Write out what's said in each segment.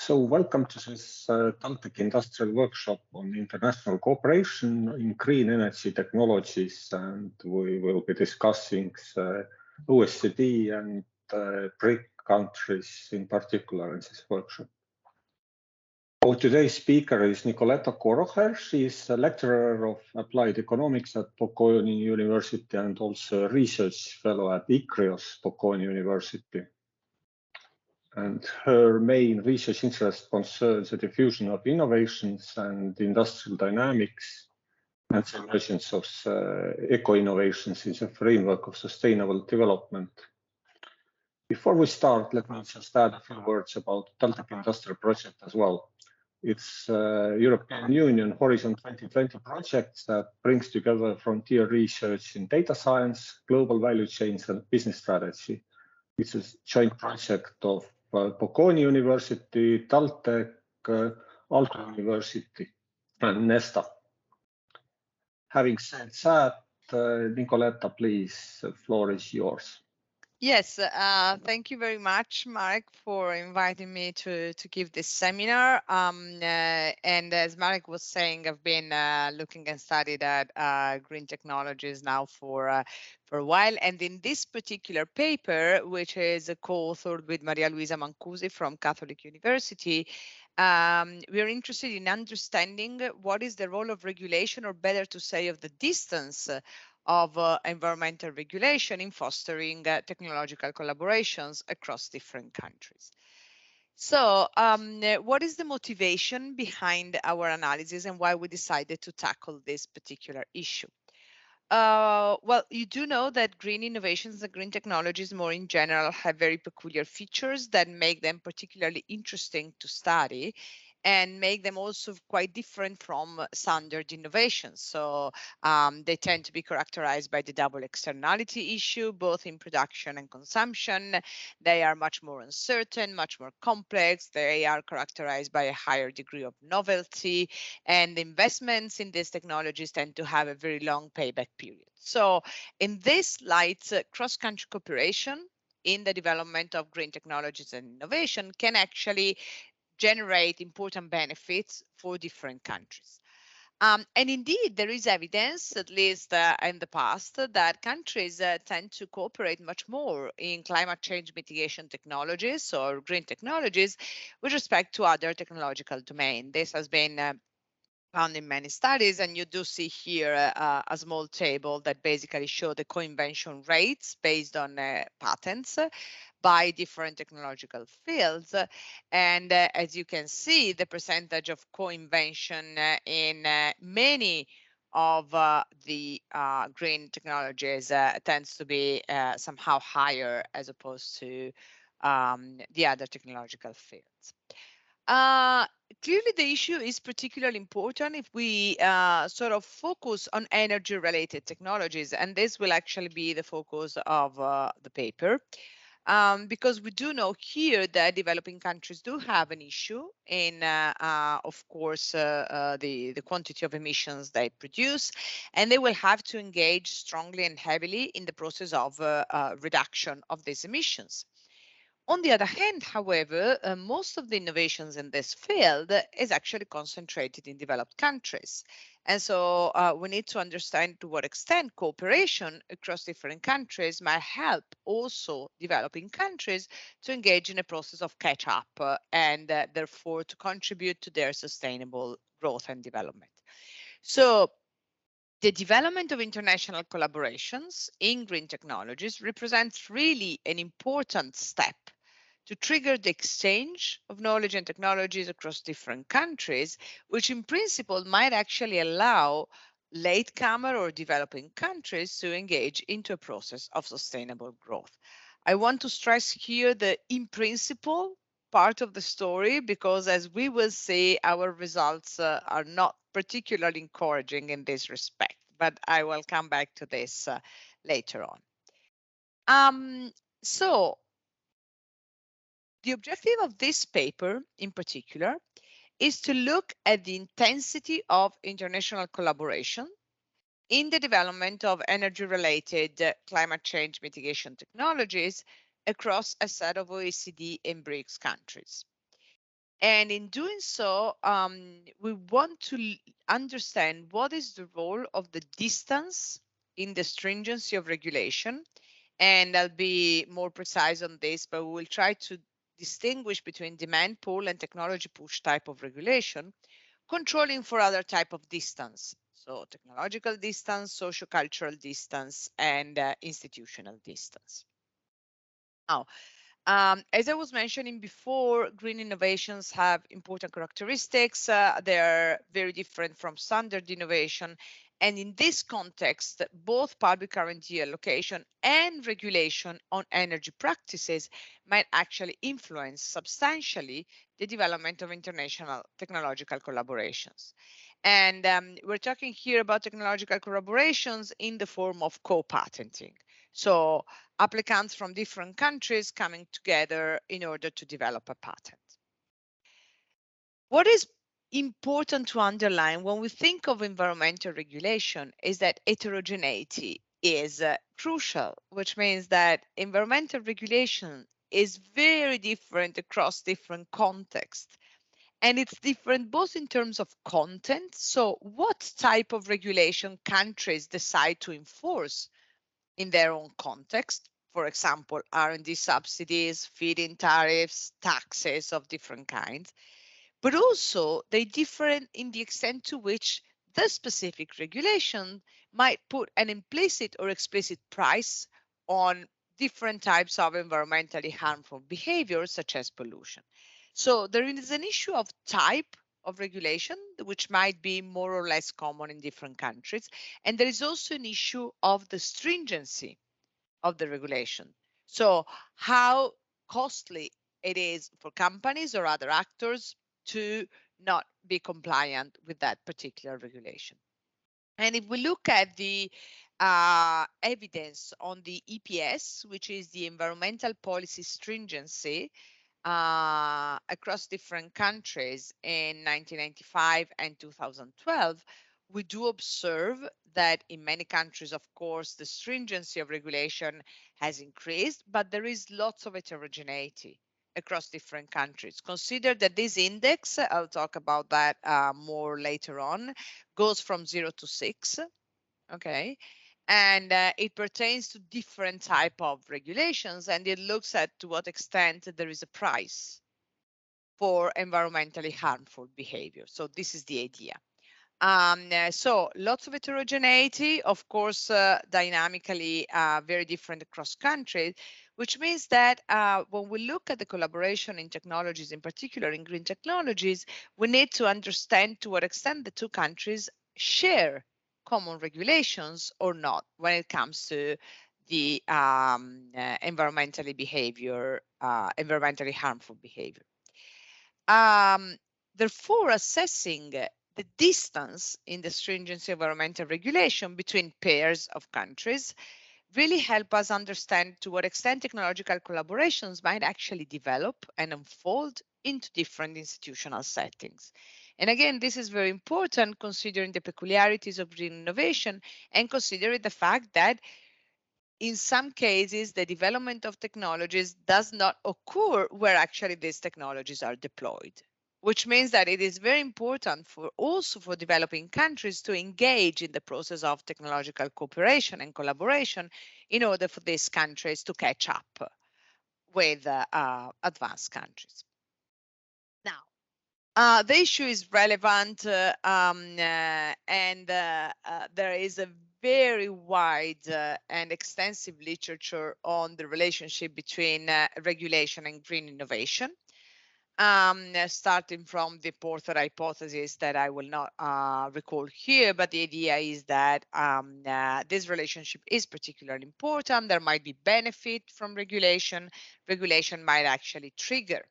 So welcome to this TalTech industrial workshop on international cooperation in green energy technologies, and we will be discussing OECD and BRIC countries in particular in this workshop. Our today's speaker is Nicoleta Korocher. She is a lecturer of applied economics at Bocconi University and also a research fellow at ICRIOS Bocconi University. And her main research interest concerns the diffusion of innovations and industrial dynamics and the emergence of eco-innovations in the framework of sustainable development. Before we start, let me just add a few words about TalTech Industrial Project as well. It's a European Union Horizon 2020 project that brings together frontier research in data science, global value chains, and business strategy. It's a joint project of Bocconi University, TalTech, Aalto University, and Nesta. Having said that, Nicoleta, please, the floor is yours. Yes, thank you very much, Marek, for inviting me to give this seminar. And as Marek was saying, I've been looking and studied at green technologies now for a while. And in this particular paper, which is co-authored with Maria Luisa Mancusi from Catholic University, we are interested in understanding what is the role of regulation, or better to say, of the distance of environmental regulation in fostering technological collaborations across different countries. So what is the motivation behind our analysis and why we decided to tackle this particular issue? Well, you do know that green innovations and green technologies more in general have very peculiar features that make them particularly interesting to study and make them also quite different from standard innovations. So they tend to be characterized by the double externality issue, both in production and consumption. They are much more uncertain, much more complex. They are characterized by a higher degree of novelty, and investments in these technologies tend to have a very long payback period. So in this light, cross-country cooperation in the development of green technologies and innovation can actually generate important benefits for different countries. And indeed, there is evidence, at least in the past, that countries tend to cooperate much more in climate change mitigation technologies or green technologies with respect to other technological domains. This has been found in many studies, and you do see here a small table that basically show the co-invention rates based on patents by different technological fields. And as you can see, the percentage of co-invention in many of the green technologies tends to be somehow higher as opposed to the other technological fields. Clearly, the issue is particularly important if we sort of focus on energy-related technologies, and this will actually be the focus of the paper. Because we do know here that developing countries do have an issue in, of course, the quantity of emissions they produce, and they will have to engage strongly and heavily in the process of reduction of these emissions. On the other hand, however, most of the innovations in this field is actually concentrated in developed countries. And so we need to understand to what extent cooperation across different countries might help also developing countries to engage in a process of catch up and therefore to contribute to their sustainable growth and development. So the development of international collaborations in green technologies represents really an important step to trigger the exchange of knowledge and technologies across different countries, which in principle might actually allow latecomer or developing countries to engage into a process of sustainable growth. I want to stress here the in principle part of the story, because as we will see, our results are not particularly encouraging in this respect, but I will come back to this later on. So the objective of this paper in particular is to look at the intensity of international collaboration in the development of energy-related climate change mitigation technologies across a set of OECD and BRICS countries. And in doing so, we want to understand what is the role of the distance in the stringency of regulation. And I'll be more precise on this, but we will try to distinguish between demand pull and technology push type of regulation, controlling for other type of distance. So technological distance, socio-cultural distance, and institutional distance. Now, as I was mentioning before, green innovations have important characteristics. They're very different from standard innovation. And in this context, both public R&D allocation and regulation on energy practices might actually influence substantially the development of international technological collaborations. And we're talking here about technological collaborations in the form of co-patenting. So applicants from different countries coming together in order to develop a patent. What is important to underline when we think of environmental regulation is that heterogeneity is crucial, which means that environmental regulation is very different across different contexts. And it's different both in terms of content, so what type of regulation countries decide to enforce in their own context. For example, R&D subsidies, feed-in tariffs, taxes of different kinds. But also they differ in the extent to which the specific regulation might put an implicit or explicit price on different types of environmentally harmful behaviors, such as pollution. So there is an issue of type of regulation, which might be more or less common in different countries. And there is also an issue of the stringency of the regulation. So how costly it is for companies or other actors to not be compliant with that particular regulation. And if we look at the evidence on the EPS, which is the environmental policy stringency, across different countries in 1995 and 2012, we do observe that in many countries, of course, the stringency of regulation has increased, but there is lots of heterogeneity across different countries. Consider that this index, I'll talk about that more later on, goes from 0 to 6, okay? And it pertains to different type of regulations, and it looks at to what extent there is a price for environmentally harmful behavior. So this is the idea. So lots of heterogeneity, of course, dynamically very different across countries, which means that when we look at the collaboration in technologies, in particular in green technologies, we need to understand to what extent the two countries share common regulations or not when it comes to the environmentally harmful behavior. Therefore, assessing the distance in the stringency of environmental regulation between pairs of countries really help us understand to what extent technological collaborations might actually develop and unfold into different institutional settings. And again, this is very important considering the peculiarities of green innovation and considering the fact that in some cases, the development of technologies does not occur where actually these technologies are deployed, which means that it is very important for also for developing countries to engage in the process of technological cooperation and collaboration in order for these countries to catch up with advanced countries. Now, the issue is relevant and there is a very wide and extensive literature on the relationship between regulation and green innovation. Starting from the Porter hypothesis that I will not recall here, but the idea is that this relationship is particularly important. There might be benefit from regulation. Regulation might actually trigger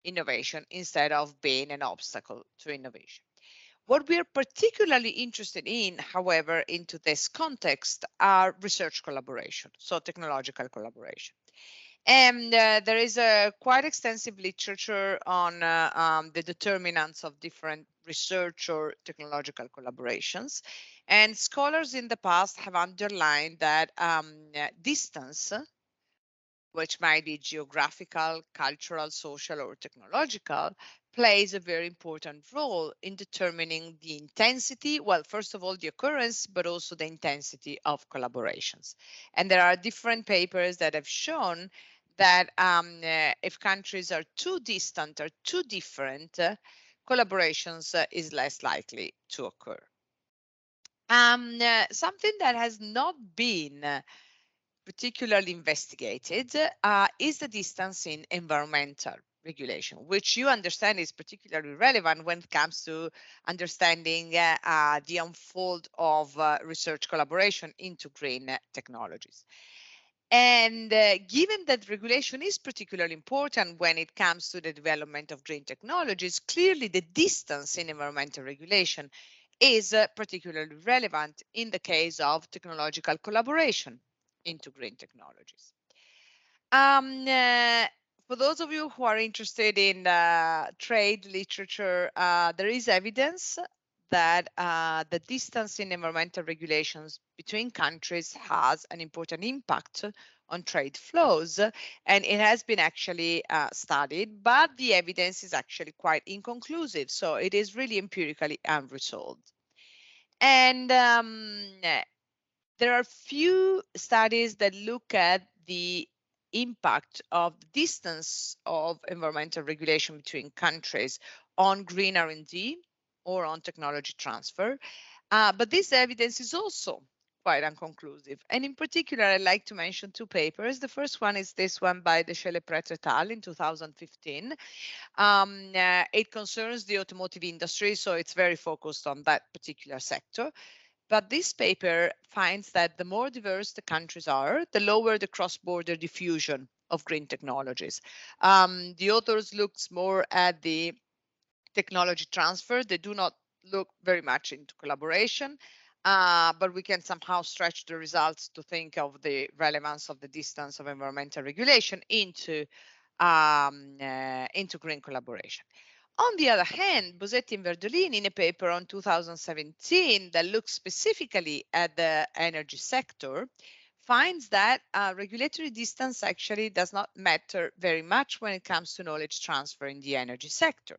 innovation instead of being an obstacle to innovation. What we are particularly interested in, however, into this context are research collaboration, so technological collaboration. And there is a quite extensive literature on the determinants of different research or technological collaborations. And scholars in the past have underlined that distance which might be geographical, cultural, social, or technological, plays a very important role in determining the intensity, well, first of all, the occurrence, but also the intensity of collaborations. And there are different papers that have shown that if countries are too distant or too different, collaborations is less likely to occur. Something that has not been particularly investigated is the distance in environmental regulation, which you understand is particularly relevant when it comes to understanding the unfold of research collaboration into green technologies. And given that regulation is particularly important when it comes to the development of green technologies, clearly the distance in environmental regulation is particularly relevant in the case of technological collaboration into green technologies. For those of you who are interested in trade literature, there is evidence that the distance in environmental regulations between countries has an important impact on trade flows, and it has been actually studied, but the evidence is actually quite inconclusive, so it is really empirically unresolved. And there are few studies that look at the impact of the distance of environmental regulation between countries on green R&D or on technology transfer. But this evidence is also quite unconclusive. And in particular, I'd like to mention two papers. The first one is this one by de Chelle-Pretre et al. In 2015. It concerns the automotive industry, so it's very focused on that particular sector. But this paper finds that the more diverse the countries are, the lower the cross-border diffusion of green technologies. The authors looked more at the technology transfer. They do not look very much into collaboration, but we can somehow stretch the results to think of the relevance of the distance of environmental regulation into green collaboration. On the other hand, Bosetti and Verdolini, in a paper on 2017 that looks specifically at the energy sector, finds that regulatory distance actually does not matter very much when it comes to knowledge transfer in the energy sector.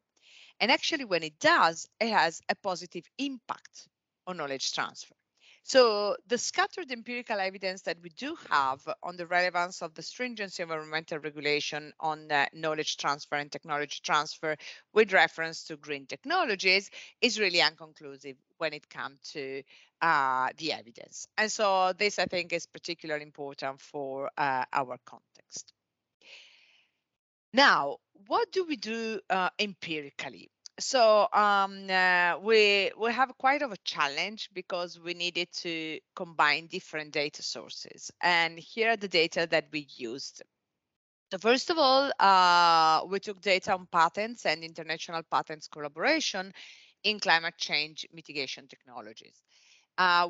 And actually, when it does, it has a positive impact on knowledge transfer. So the scattered empirical evidence that we do have on the relevance of the stringency of environmental regulation on knowledge transfer and technology transfer with reference to green technologies is really unconclusive when it comes to the evidence. And so this, I think, is particularly important for our context. Now, what do we do empirically? So we have quite of a challenge because we needed to combine different data sources. And here are the data that we used. So first of all, we took data on patents and international patents collaboration in climate change mitigation technologies.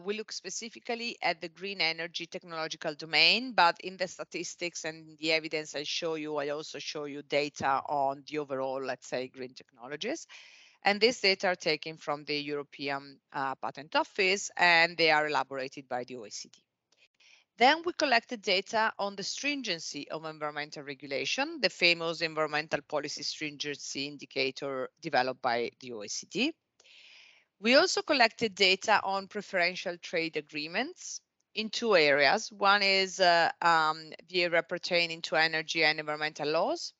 We look specifically at the green energy technological domain, but in the statistics and the evidence I show you, I also show you data on the overall, let's say, green technologies. And these data are taken from the European Patent Office, and they are elaborated by the OECD. Then we collected data on the stringency of environmental regulation, the famous environmental policy stringency indicator developed by the OECD. We also collected data on preferential trade agreements in two areas. One is the area pertaining to energy and environmental laws,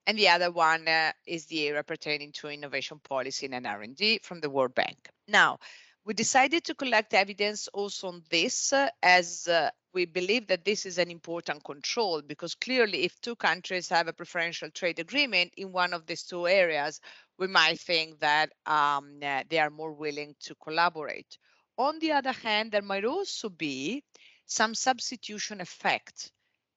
and the other one is the area pertaining to innovation policy and R&D from the World Bank. Now, we decided to collect evidence also on this as we believe that this is an important control, because clearly if two countries have a preferential trade agreement in one of these two areas, we might think that they are more willing to collaborate. On the other hand, there might also be some substitution effect,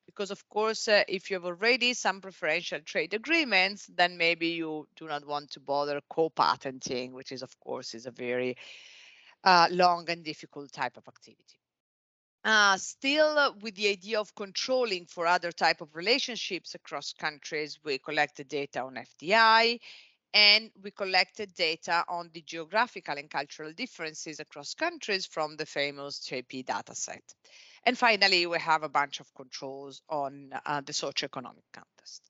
because of course, if you have already some preferential trade agreements, then maybe you do not want to bother co-patenting, which is, of course, is a very long and difficult type of activity. Still, with the idea of controlling for other type of relationships across countries, we collected data on FDI, and we collected data on the geographical and cultural differences across countries from the famous JP dataset. And finally, we have a bunch of controls on the socioeconomic context.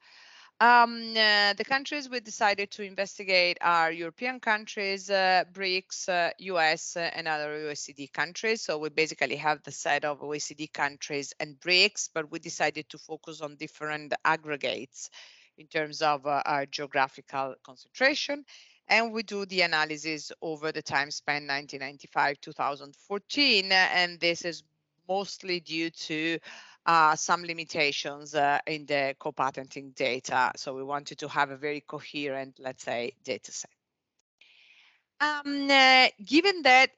The countries we decided to investigate are European countries, BRICS, US, and other OECD countries. So we basically have the set of OECD countries and BRICS, but we decided to focus on different aggregates in terms of our geographical concentration. And we do the analysis over the time span 1995-2014, and this is mostly due to some limitations in the co-patenting data. So we wanted to have a very coherent, let's say, data set. Given that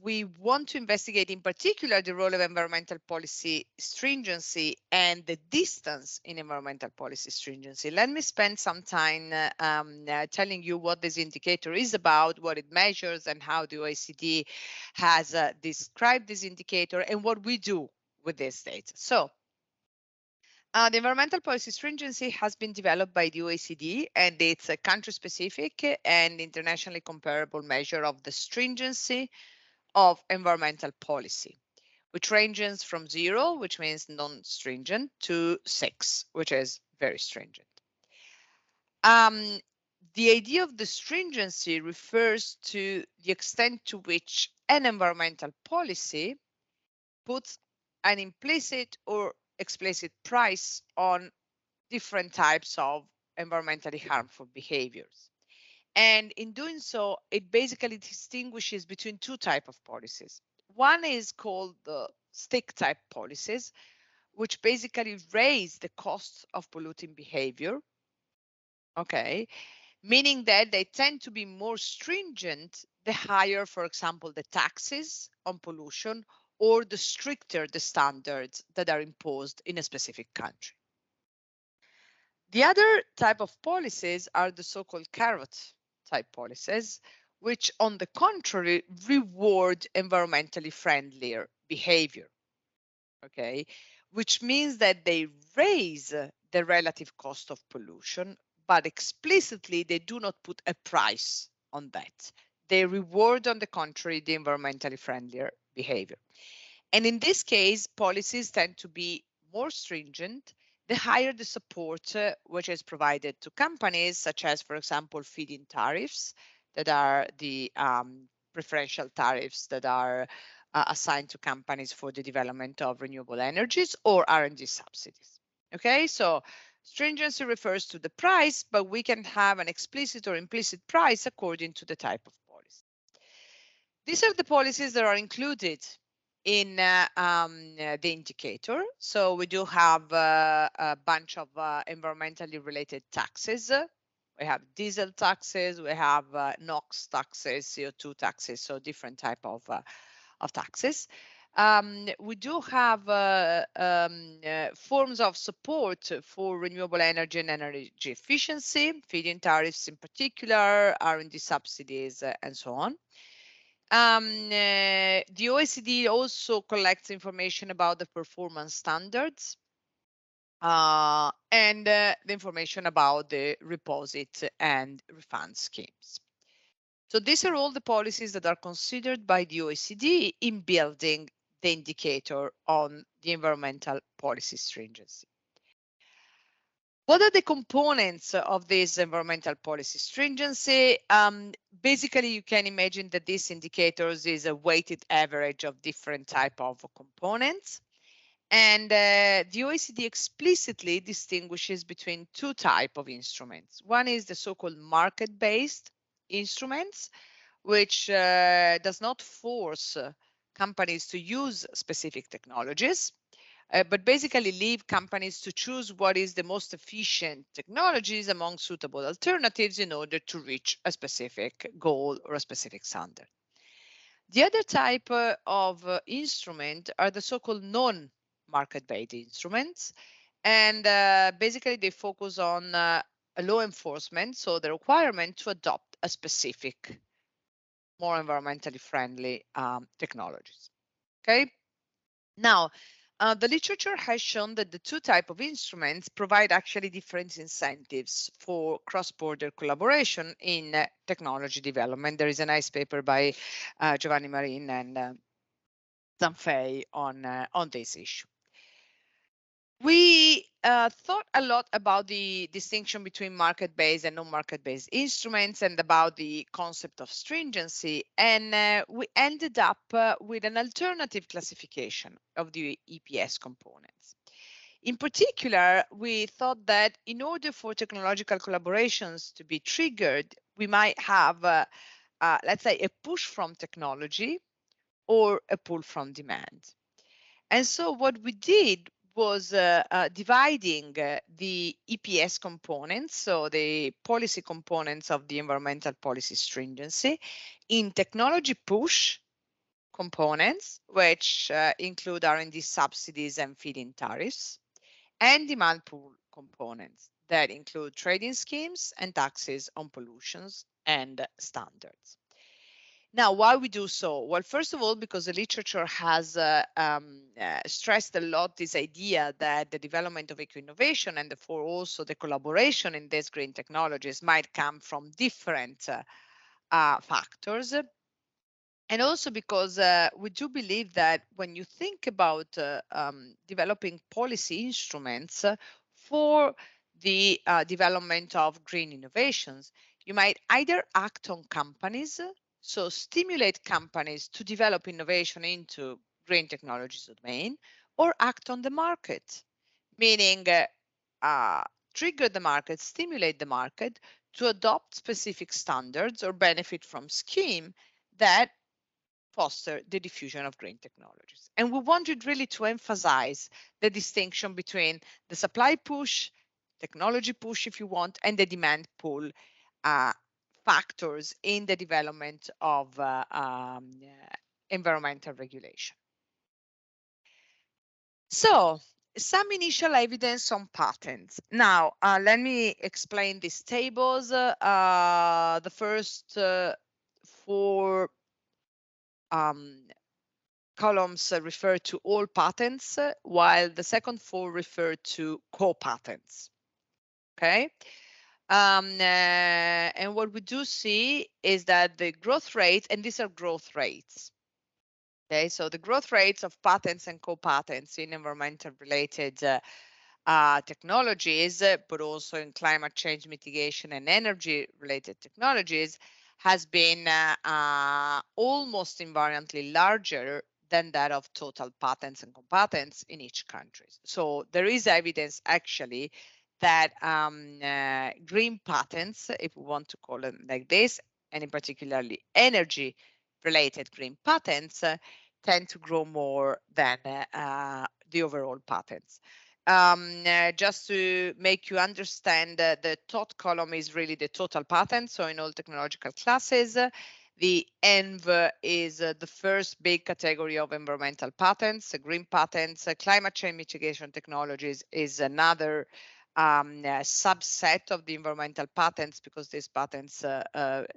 we want to investigate in particular the role of environmental policy stringency and the distance in environmental policy stringency, let me spend some time telling you what this indicator is about, what it measures, and how the OECD has described this indicator and what we do with this data. So the environmental policy stringency has been developed by the OECD, and it's a country-specific and internationally comparable measure of the stringency of environmental policy, which ranges from 0, which means non-stringent, to 6, which is very stringent. The idea of the stringency refers to the extent to which an environmental policy puts an implicit or explicit price on different types of environmentally harmful behaviors. And in doing so, it basically distinguishes between two types of policies. One is called the stick type policies, which basically raise the costs of polluting behavior. Okay, meaning that they tend to be more stringent the higher, for example, the taxes on pollution or the stricter the standards that are imposed in a specific country. The other type of policies are the so-called carrot type policies, which on the contrary reward environmentally friendlier behavior, okay? Which means that they raise the relative cost of pollution, but explicitly they do not put a price on that. They reward, on the contrary, the environmentally friendlier behavior. And in this case, policies tend to be more stringent the higher the support which is provided to companies, such as, for example, feed-in tariffs that are the preferential tariffs that are assigned to companies for the development of renewable energies, or R&D subsidies. Okay, so stringency refers to the price, but we can have an explicit or implicit price according to the type of policy. These are the policies that are included in the indicator. So we do have a bunch of environmentally related taxes. We have diesel taxes, we have NOx taxes, CO2 taxes, so different type of taxes. We do have forms of support for renewable energy and energy efficiency, feed-in tariffs in particular, R&D subsidies, and so on. The OECD also collects information about the performance standards and the information about the reposit and refund schemes. So these are all the policies that are considered by the OECD in building the indicator on the environmental policy stringency. What are the components of this environmental policy stringency? Basically, you can imagine that these indicators is a weighted average of different type of components. And the OECD explicitly distinguishes between two types of instruments. One is the so-called market-based instruments, which does not force companies to use specific technologies, but basically leave companies to choose what is the most efficient technologies among suitable alternatives in order to reach a specific goal or a specific standard. The other type of instrument are the so-called non-market-based instruments. And basically they focus on law enforcement, so the requirement to adopt a specific, more environmentally friendly technologies. Okay. Now, the literature has shown that the two types of instruments provide actually different incentives for cross-border collaboration in technology development. There is a nice paper by Giovanni Marin and Zanfei on this issue. We thought a lot about the distinction between market-based and non-market-based instruments and about the concept of stringency, and we ended up with an alternative classification of the EPS components. In particular, we thought that in order for technological collaborations to be triggered, we might have, let's say, a push from technology or a pull from demand. And so what we did was dividing the EPS components, so the policy components of the environmental policy stringency, in technology push components, which include R&D subsidies and feed-in tariffs, and demand pull components that include trading schemes and taxes on pollutions and standards. Now, why we do so? Well, first of all, because the literature has stressed a lot this idea that the development of eco-innovation and therefore also the collaboration in these green technologies might come from different factors. And also because we do believe that when you think about developing policy instruments for the development of green innovations, you might either act on companies, so stimulate companies to develop innovation into green technologies domain, or act on the market, meaning trigger the market, stimulate the market to adopt specific standards or benefit from scheme that foster the diffusion of green technologies. And we wanted really to emphasize the distinction between the supply push, technology push, if you want, and the demand pull factors in the development of environmental regulation. So, some initial evidence on patents. Now, let me explain these tables. The first four columns refer to all patents, while the second four refer to co-patents. Okay. And what we do see is that the growth rates, and these are growth rates. Okay, so the growth rates of patents and co-patents in environmental related technologies, but also in climate change mitigation and energy related technologies, has been almost invariantly larger than that of total patents and co-patents in each country. So there is evidence actually that green patents, if we want to call them like this, and in particularly energy related green patents, tend to grow more than the overall patents. Just to make you understand, the top column is really the total patents. So in all technological classes, the ENV is the first big category of environmental patents, green patents, climate change mitigation technologies is another subset of the environmental patents, because these patents,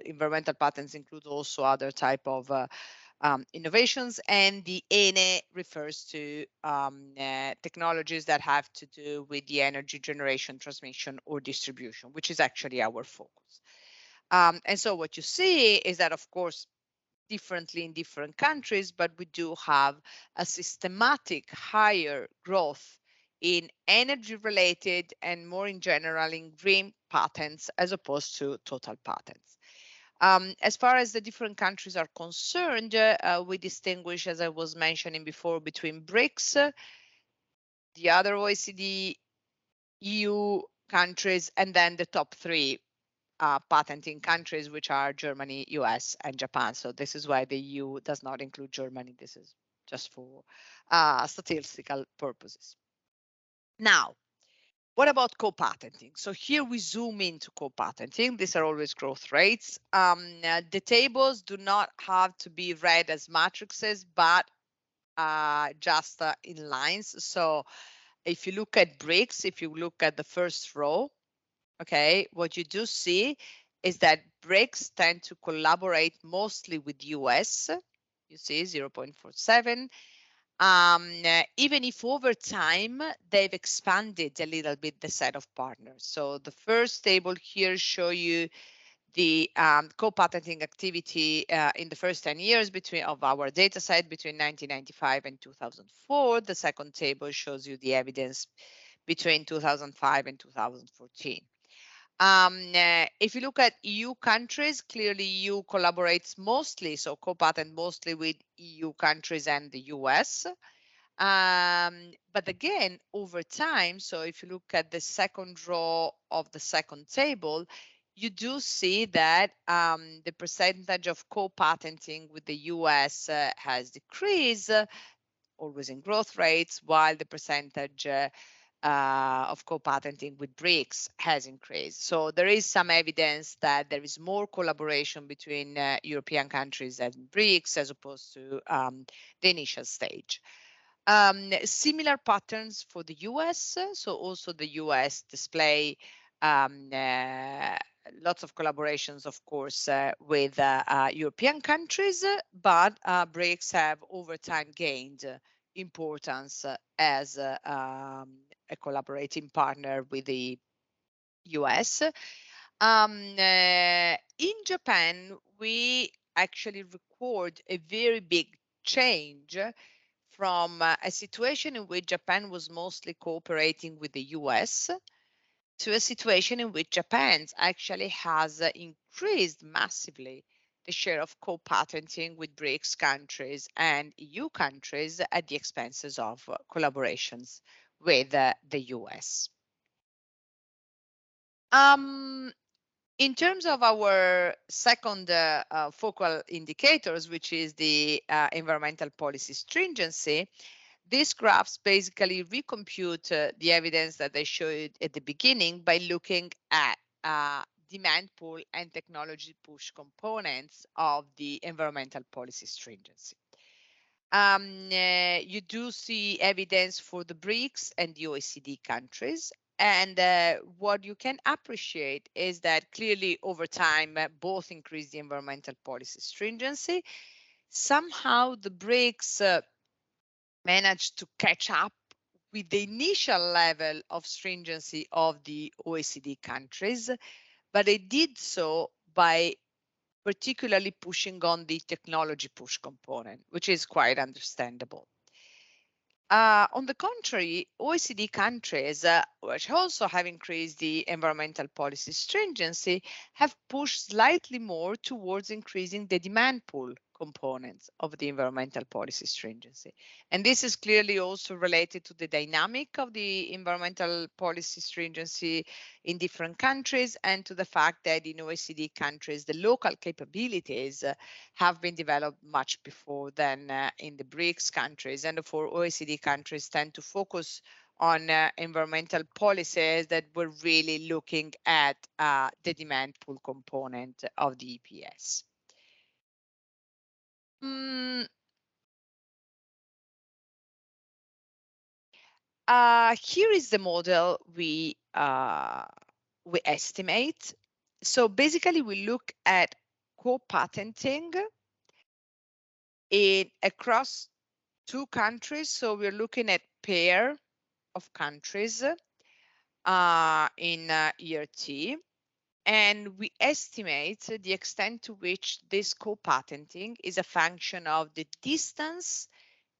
environmental patents, include also other type of innovations, and the ENE refers to technologies that have to do with the energy generation, transmission, or distribution, which is actually our focus. And so what you see is that, of course, differently in different countries, but we do have a systematic higher growth in energy related and more in general in green patents as opposed to total patents. As far as the different countries are concerned, we distinguish, as I was mentioning before, between BRICS, the other OECD, EU countries, and then the top three patenting countries, which are Germany, US, and Japan. So this is why the EU does not include Germany. This is just for statistical purposes. Now, what about co-patenting? So here we zoom into co-patenting. These are always growth rates. The tables do not have to be read as matrices, but just in lines. So if you look at BRICS, if you look at the first row, okay, what you do see is that BRICS tend to collaborate mostly with US. You see 0.47. Even if over time they've expanded a little bit the set of partners. So the first table here show you the co-patenting activity in the first 10 years of our data set between 1995 and 2004. The second table shows you the evidence between 2005 and 2014. If you look at EU countries, clearly EU collaborates mostly, so co-patent mostly with EU countries and the US. But again, over time, so if you look at the second row of the second table, you do see that the percentage of co-patenting with the US has decreased, always in growth rates, while the percentage of co-patenting with BRICS has increased. So there is some evidence that there is more collaboration between European countries and BRICS as opposed to the initial stage. Similar patterns for the US. So also the US display lots of collaborations, of course, with European countries, but BRICS have over time gained importance as a collaborating partner with the US. In Japan, we actually record a very big change from a situation in which Japan was mostly cooperating with the US to a situation in which Japan actually has increased massively the share of co-patenting with BRICS countries and EU countries at the expenses of collaborations with the US. In terms of our second focal indicators, which is the environmental policy stringency, these graphs basically recompute the evidence that I showed at the beginning by looking at demand pull and technology push components of the environmental policy stringency. You do see evidence for the BRICS and the OECD countries. And what you can appreciate is that clearly over time, both increase the environmental policy stringency. Somehow the BRICS managed to catch up with the initial level of stringency of the OECD countries, but they did so by particularly pushing on the technology push component, which is quite understandable. On the contrary, OECD countries, which also have increased the environmental policy stringency, have pushed slightly more towards increasing the demand pull components of the environmental policy stringency. And this is clearly also related to the dynamic of the environmental policy stringency in different countries and to the fact that in OECD countries, the local capabilities have been developed much before than in the BRICS countries. And for OECD countries tend to focus on environmental policies that were really looking at the demand pull component of the EPS. Here is the model we estimate. So basically, we look at co-patenting across two countries. So we're looking at pair of countries in year T. And we estimate the extent to which this co-patenting is a function of the distance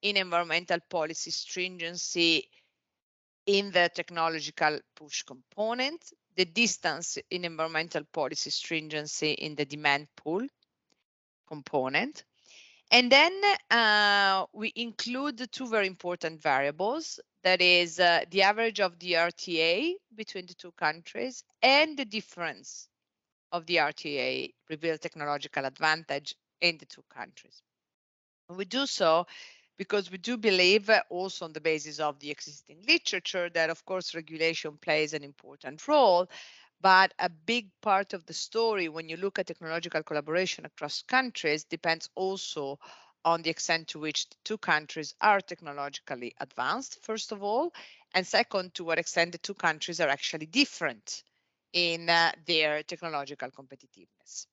in environmental policy stringency in the technological push component, the distance in environmental policy stringency in the demand pull component. And then we include the two very important variables, that is the average of the RTA between the two countries and the difference of the RTA revealed technological advantage in the two countries. And we do so because we do believe also on the basis of the existing literature that of course regulation plays an important role, but a big part of the story when you look at technological collaboration across countries depends also on the extent to which the two countries are technologically advanced, first of all, and second, to what extent the two countries are actually different in their technological competitiveness.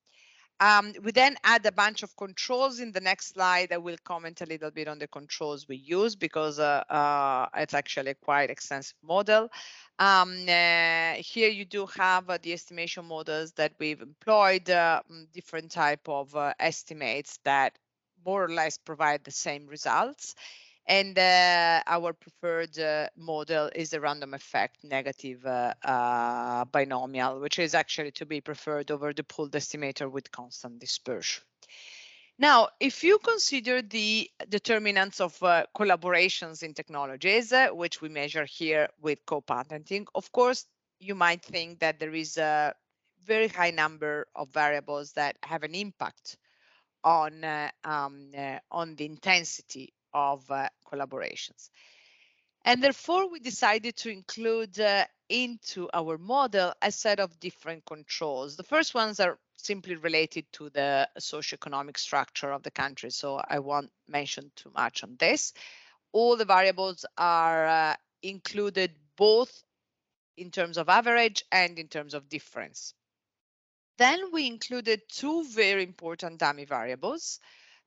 We then add a bunch of controls in the next slide. I will comment a little bit on the controls we use because it's actually a quite extensive model. Here you do have the estimation models that we've employed, different type of estimates that more or less provide the same results. And our preferred model is the random effect negative binomial, which is actually to be preferred over the pooled estimator with constant dispersion. Now, if you consider the determinants of collaborations in technologies, which we measure here with co-patenting, of course, you might think that there is a very high number of variables that have an impact on the intensity of collaborations. And therefore, we decided to include into our model a set of different controls. The first ones are simply related to the socioeconomic structure of the country, so I won't mention too much on this. All the variables are included both in terms of average and in terms of difference. Then we included two very important dummy variables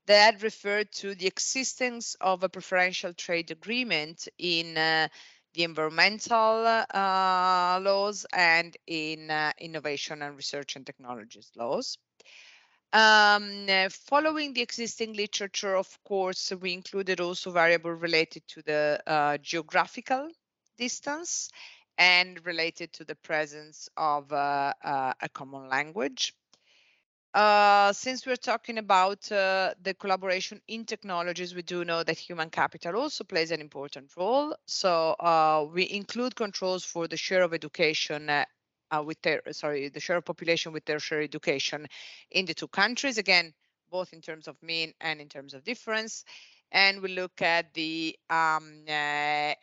that refer to the existence of a preferential trade agreement in the environmental laws and in innovation and research and technologies laws. Following the existing literature, of course, we included also variables related to the geographical distance and related to the presence of a common language. Since we're talking about the collaboration in technologies, we do know that human capital also plays an important role. So we include controls for the share of education the share of population with tertiary education in the two countries, again, both in terms of mean and in terms of difference. And we look at the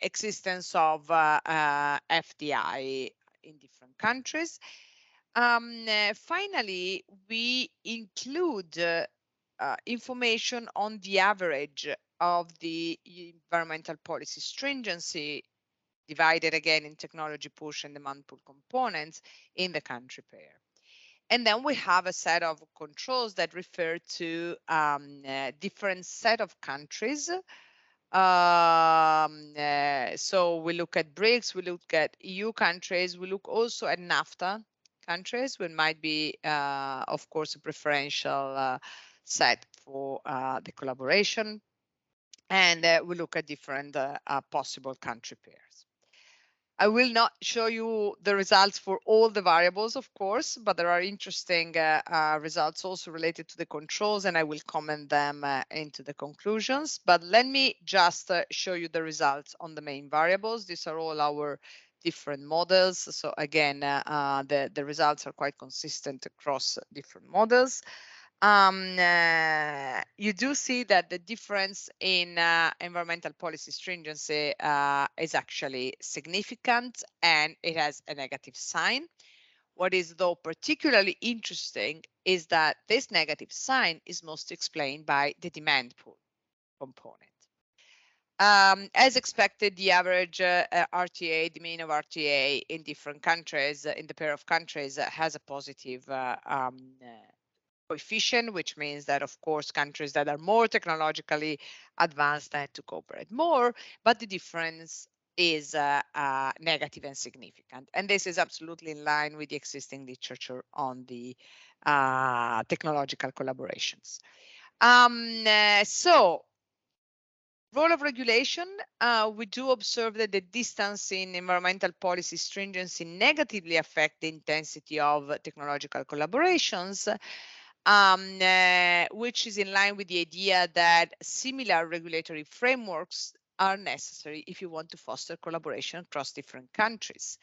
existence of FDI in different countries. Finally, we include information on the average of the environmental policy stringency divided again in technology push and demand pull components in the country pair. And then we have a set of controls that refer to different set of countries. So we look at BRICS, we look at EU countries, we look also at NAFTA countries, which might be, of course, a preferential set for the collaboration. And we look at different possible country pairs. I will not show you the results for all the variables, of course, but there are interesting results also related to the controls, and I will comment them into the conclusions. But let me just show you the results on the main variables. These are all our different models. So again, the results are quite consistent across different models. You do see that the difference in environmental policy stringency is actually significant, and it has a negative sign. What is though particularly interesting is that this negative sign is most explained by the demand pull component. As expected, the average RTA, the mean of RTA in different countries, in the pair of countries, has a positive coefficient, which means that, of course, countries that are more technologically advanced tend to cooperate more, but the difference is negative and significant. And this is absolutely in line with the existing literature on the technological collaborations. So, role of regulation, we do observe that the distance in environmental policy stringency negatively affect the intensity of technological collaborations, which is in line with the idea that similar regulatory frameworks are necessary if you want to foster collaboration across different countries.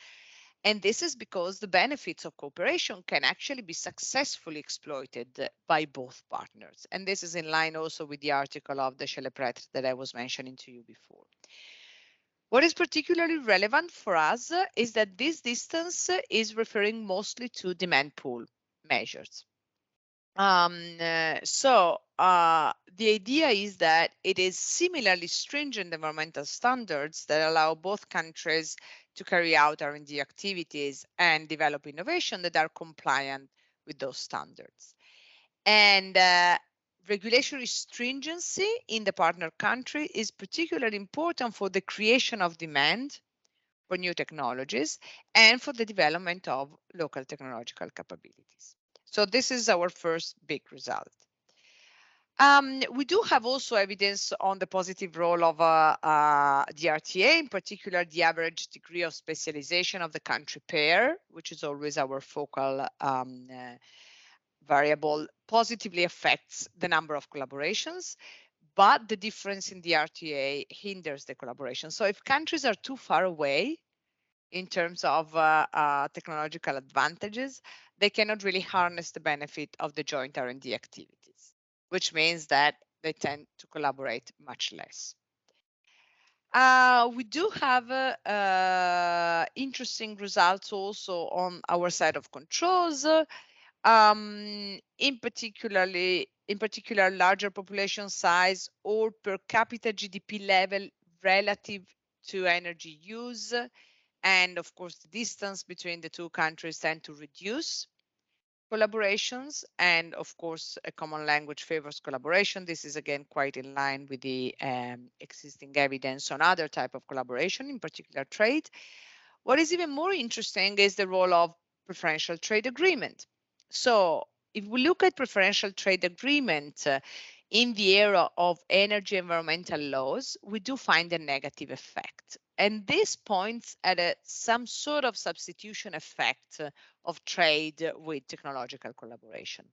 And this is because the benefits of cooperation can actually be successfully exploited by both partners. And this is in line also with the article of the Chelepret that I was mentioning to you before. What is particularly relevant for us is that this distance is referring mostly to demand pull measures. The idea is that it is similarly stringent environmental standards that allow both countries to carry out R&D activities and develop innovation that are compliant with those standards. And regulatory stringency in the partner country is particularly important for the creation of demand, for new technologies and for the development of local technological capabilities. So this is our first big result. We do have also evidence on the positive role of the RTA, in particular the average degree of specialization of the country pair, which is always our focal variable, positively affects the number of collaborations, but the difference in the RTA hinders the collaboration. So if countries are too far away in terms of technological advantages, they cannot really harness the benefit of the joint R&D activities, which means that they tend to collaborate much less. We do have interesting results also on our side of controls. In particular, larger population size or per capita GDP level relative to energy use, and of course the distance between the two countries tend to reduce collaborations, and of course a common language favors collaboration. This is again quite in line with the existing evidence on other type of collaboration, in particular trade. What is even more interesting is the role of preferential trade agreement. So if we look at preferential trade agreement in the area of energy environmental laws, we do find a negative effect. And this points at some sort of substitution effect of trade with technological collaboration.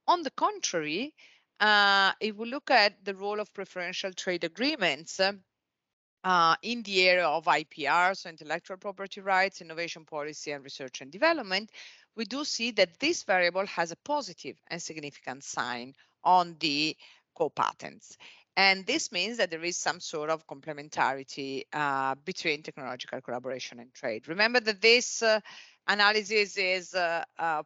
On the contrary, if we look at the role of preferential trade agreements, in the area of IPR, so intellectual property rights, innovation policy, and research and development, we do see that this variable has a positive and significant sign on the co-patents. And this means that there is some sort of complementarity between technological collaboration and trade. Remember that this analysis is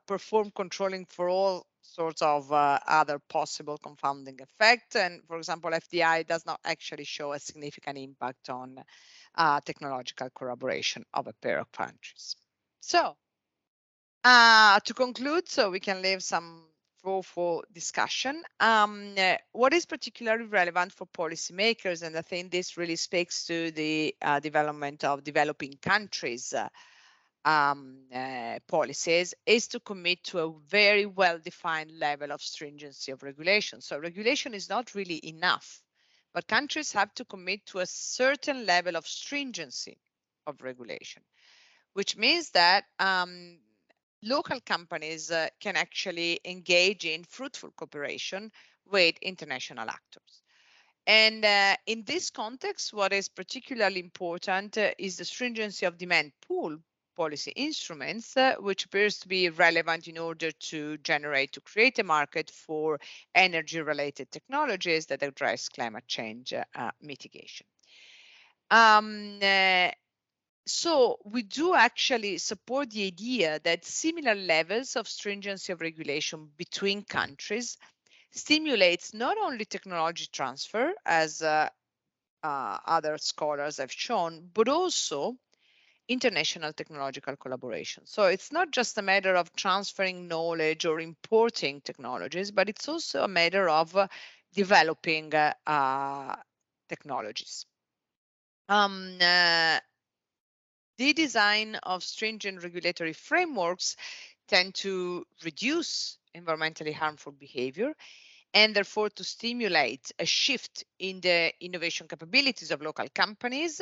performed controlling for all sorts of other possible confounding effect. And for example, FDI does not actually show a significant impact on technological collaboration of a pair of countries. So to conclude, so we can leave some for discussion. What is particularly relevant for policymakers, and I think this really speaks to the development of developing countries policies, is to commit to a very well-defined level of stringency of regulation. So regulation is not really enough, but countries have to commit to a certain level of stringency of regulation, which means that local companies can actually engage in fruitful cooperation with international actors. And in this context, what is particularly important is the stringency of demand pool policy instruments, which appears to be relevant in order to create a market for energy-related technologies that address climate change mitigation. So we do actually support the idea that similar levels of stringency of regulation between countries stimulates not only technology transfer, as other scholars have shown, but also international technological collaboration. So it's not just a matter of transferring knowledge or importing technologies, but it's also a matter of developing technologies. The design of stringent regulatory frameworks tend to reduce environmentally harmful behavior and therefore to stimulate a shift in the innovation capabilities of local companies.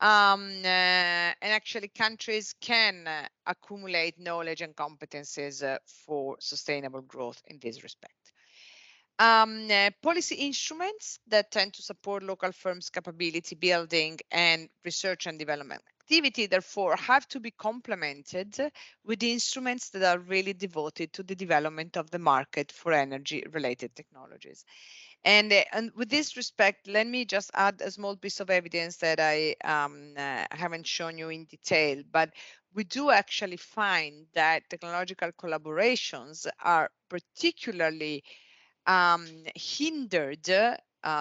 And actually countries can accumulate knowledge and competences for sustainable growth in this respect. Policy instruments that tend to support local firms' capability building and research and development activity, therefore, have to be complemented with instruments that are really devoted to the development of the market for energy-related technologies. And with this respect, let me just add a small piece of evidence that I haven't shown you in detail, but we do actually find that technological collaborations are particularly hindered,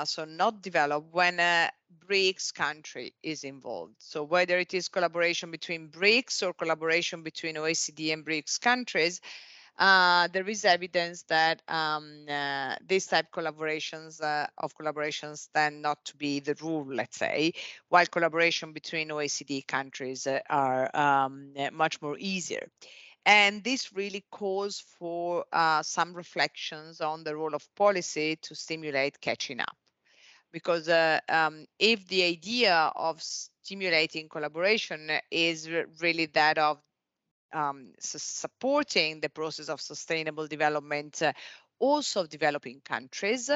so not developed, when a BRICS country is involved. So whether it is collaboration between BRICS or collaboration between OECD and BRICS countries, there is evidence that this type of collaborations tend not to be the rule, let's say, while collaboration between OECD countries are much more easier. And this really calls for some reflections on the role of policy to stimulate catching up. Because if the idea of stimulating collaboration is really that of supporting the process of sustainable development, also of developing countries,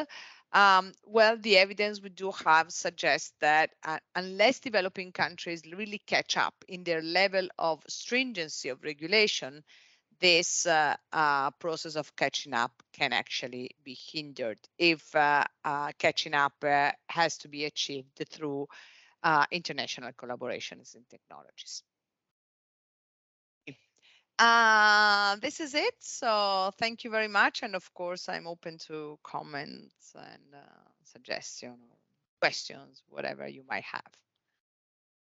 well, the evidence we do have suggests that unless developing countries really catch up in their level of stringency of regulation, this process of catching up can actually be hindered if catching up has to be achieved through international collaborations in technologies. This is it. So thank you very much. And of course, I'm open to comments and suggestions, questions, whatever you might have.